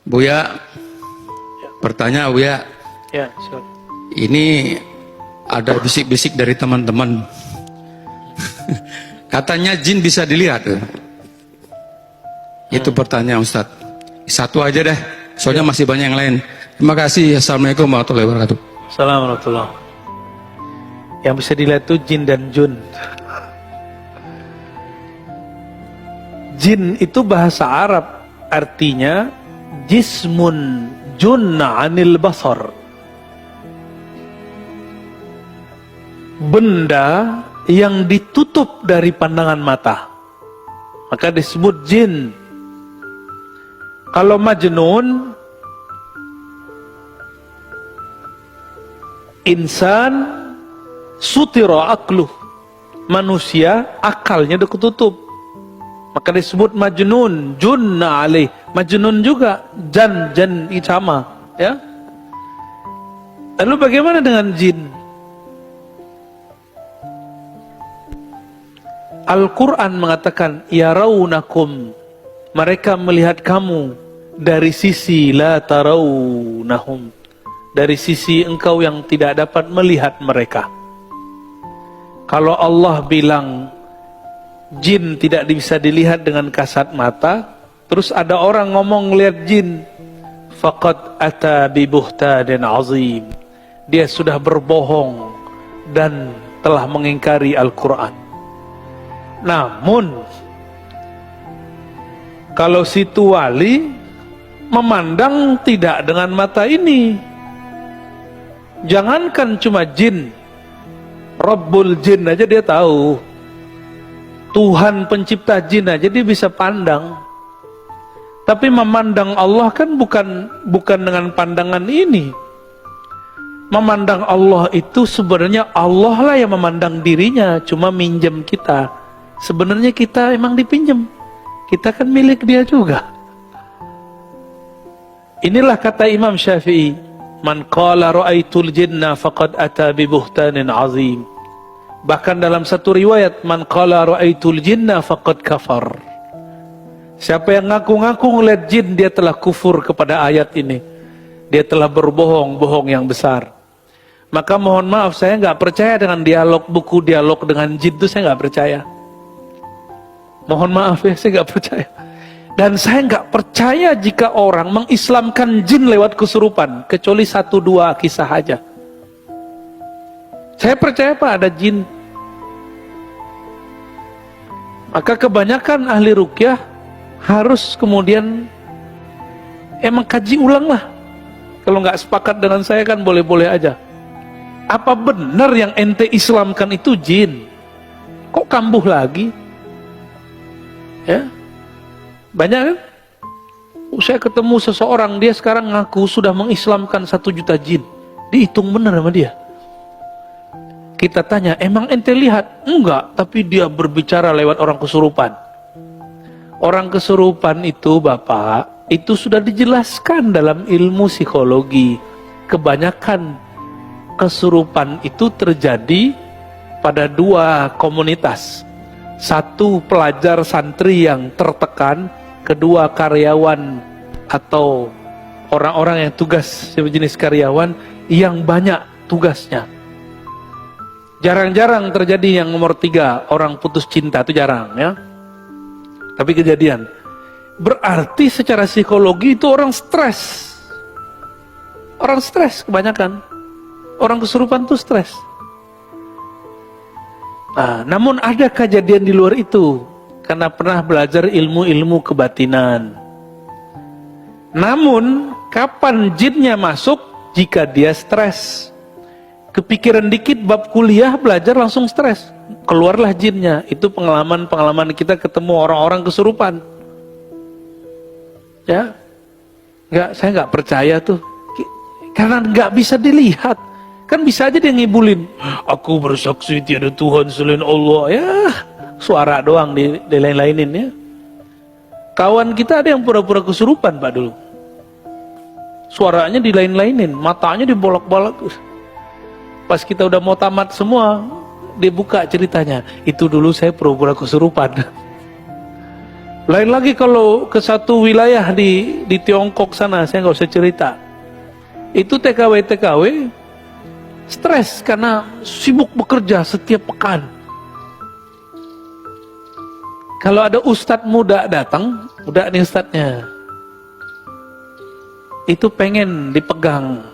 Buya, pertanyaan Buya. Ya, silakan. Ini ada bisik-bisik dari teman-teman. Katanya jin bisa dilihat. Itu pertanyaan Ustadz. Satu aja deh, soalnya masih banyak yang lain. Terima kasih. Assalamualaikum warahmatullahi wabarakatuh. Assalamualaikum warahmatullahi. Yang bisa dilihat itu jin dan jun. Jin itu bahasa Arab, artinya jismun junna anil basar. Benda yang ditutup dari pandangan mata, maka disebut jin. Kalau majnun, insan sutira akluh, manusia akalnya udah ketutup, maka disebut majnun. Junna alaih, majnun juga, jan sama, ya. Lalu bagaimana dengan jin? Al-Quran mengatakan, yarawnakum, mereka melihat kamu dari sisi la tarawnahum, dari sisi engkau yang tidak dapat melihat mereka. Kalau Allah bilang jin tidak bisa dilihat dengan kasat mata, terus ada orang ngomong ngelihat jin, faqad ata bi buhtanin azim, dia sudah berbohong dan telah mengingkari Al-Quran. Namun kalau situ wali memandang tidak dengan mata ini, jangankan cuma jin, Rabbul jin aja dia tahu, Tuhan pencipta jin aja dia bisa pandang. Tapi memandang Allah kan bukan dengan pandangan ini. Memandang Allah itu sebenarnya Allah lah yang memandang dirinya, cuma minjem kita. Sebenarnya kita emang dipinjem, kita kan milik dia juga. Inilah kata Imam Syafi'i, man qala ra'aitul jinna faqad ata bi buhtanin azim. Bahkan dalam satu riwayat, man qala ra'aitul jinna faqad kafar. Siapa yang ngaku-ngaku ngeliat jin, dia telah kufur kepada ayat ini. Dia telah berbohong yang besar. Maka mohon maaf, saya nggak percaya dengan buku dialog dengan jin itu, saya nggak percaya. Mohon maaf ya, saya nggak percaya. Dan saya nggak percaya jika orang mengislamkan jin lewat kesurupan, kecuali 1-2 kisah aja. Saya percaya Pak ada jin. Maka kebanyakan ahli ruqyah harus kemudian emang kaji ulang lah. Kalau nggak sepakat dengan saya kan boleh-boleh aja. Apa benar yang ente islamkan itu jin? Kok kambuh lagi? Ya, banyak kan? Saya ketemu seseorang, dia sekarang ngaku sudah mengislamkan 1 juta jin. Dihitung benar sama dia. Kita tanya, emang ente lihat? Enggak, tapi dia berbicara lewat orang kesurupan. Orang kesurupan itu Bapak, itu sudah dijelaskan dalam ilmu psikologi. Kebanyakan kesurupan itu terjadi pada 2 komunitas. 1 pelajar santri yang tertekan, 2 karyawan atau orang-orang yang tugas sejenis karyawan yang banyak tugasnya. Jarang-jarang terjadi yang nomor 3, orang putus cinta, itu jarang ya. Tapi kejadian. Berarti secara psikologi itu orang stres. Orang stres kebanyakan. Orang kesurupan itu stres. Nah, namun ada kejadian di luar itu, karena pernah belajar ilmu-ilmu kebatinan. Namun, kapan jinnya masuk? Jika dia stres. Kepikiran dikit bab kuliah, belajar langsung stres. Keluarlah jinnya. Itu pengalaman-pengalaman kita ketemu orang-orang kesurupan. Ya, saya nggak percaya tuh. Karena nggak bisa dilihat. Kan bisa aja dia ngibulin, aku bersaksi tiada Tuhan selain Allah. Ya, suara doang di lain-lainin ya. Kawan kita ada yang pura-pura kesurupan Pak dulu. Suaranya di lain-lainin, matanya dibolak-balik. Pas kita udah mau tamat semua, dia buka ceritanya. Itu dulu saya pura-pura kesurupan. Lain lagi kalau ke satu wilayah di Tiongkok sana, saya nggak usah cerita. Itu TKW stres karena sibuk bekerja setiap pekan. Kalau ada ustadz muda datang, muda nih ustadznya, itu pengen dipegang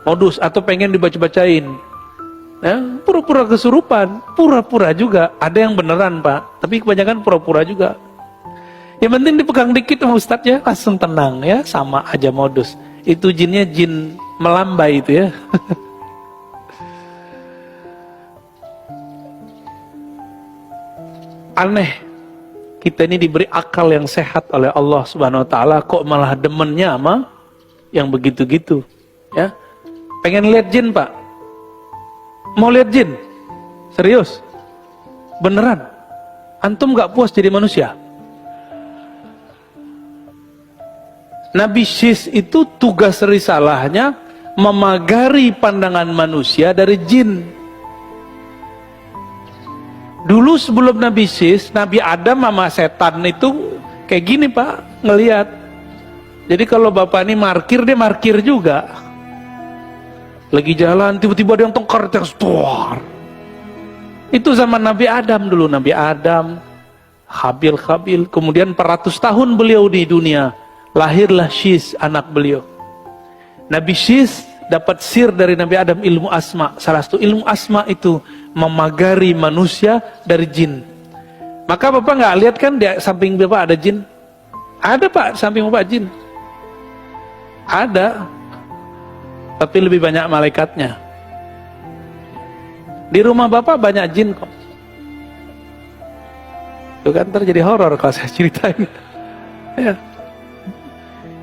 modus atau pengen dibaca-bacain. Nah, pura-pura kesurupan, pura-pura juga. Ada yang beneran Pak, tapi kebanyakan pura-pura juga. Yang penting dipegang dikit sama ustadznya, langsung tenang ya, sama aja modus. Itu jinnya jin melambai itu ya. Aneh, kita ini diberi akal yang sehat oleh Allah Subhanahu Wa Taala, kok malah demennya sama yang begitu-gitu, ya? Pengen lihat jin Pak? Mau lihat jin? Serius? Beneran? Antum gak puas jadi manusia? Nabi Syis itu tugas risalahnya memagari pandangan manusia dari jin. Dulu sebelum Nabi Syis, Nabi Adam sama setan itu kayak gini Pak, ngelihat. Jadi kalau bapak ini markir, dia markir juga. Lagi jalan, tiba-tiba ada yang tongkar, terstor. Itu zaman Nabi Adam dulu, Nabi Adam, Habil, kemudian 400 tahun beliau di dunia, lahirlah Syis, anak beliau. Nabi Syis dapat sir dari Nabi Adam, ilmu asma. Salah satu ilmu asma itu memagari manusia dari jin. Maka bapak nggak lihat kan di samping bapak ada jin? Ada Pak, samping bapak jin. Ada, tapi lebih banyak malaikatnya. Di rumah bapak banyak jin kok. Itu kan terjadi horor kalau saya ceritain. Ya.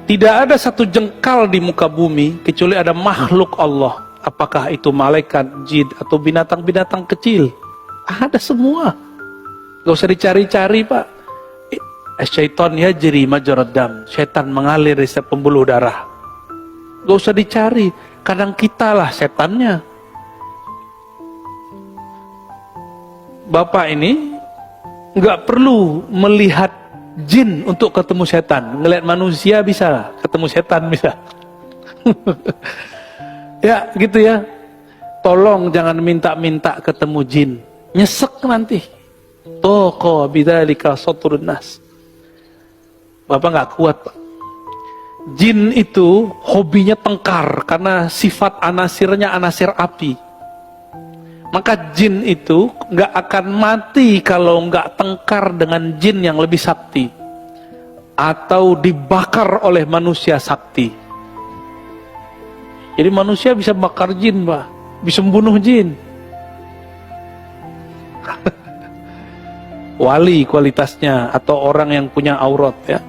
Tidak ada satu jengkal di muka bumi kecuali ada makhluk Allah. Apakah itu malaikat, jin, atau binatang-binatang kecil? Ada semua. Gak usah dicari-cari Pak. Syaitan yajri majrad dam. Syaitan mengalir di setiap pembuluh darah. Gak usah dicari. Kadang kitalah setannya. Bapak ini gak perlu melihat jin untuk ketemu setan. Ngelihat manusia bisa, ketemu setan bisa. Ya gitu ya. Tolong jangan minta-minta ketemu jin. Nyesek nanti. Toko bidzalika satrun nas. Bapak nggak kuat Pak. Jin itu hobinya tengkar karena sifat anasirnya anasir api. Maka jin itu nggak akan mati kalau nggak tengkar dengan jin yang lebih sakti atau dibakar oleh manusia sakti. Jadi manusia bisa bakar jin Pak, bisa membunuh jin. Wali kualitasnya atau orang yang punya aurat ya.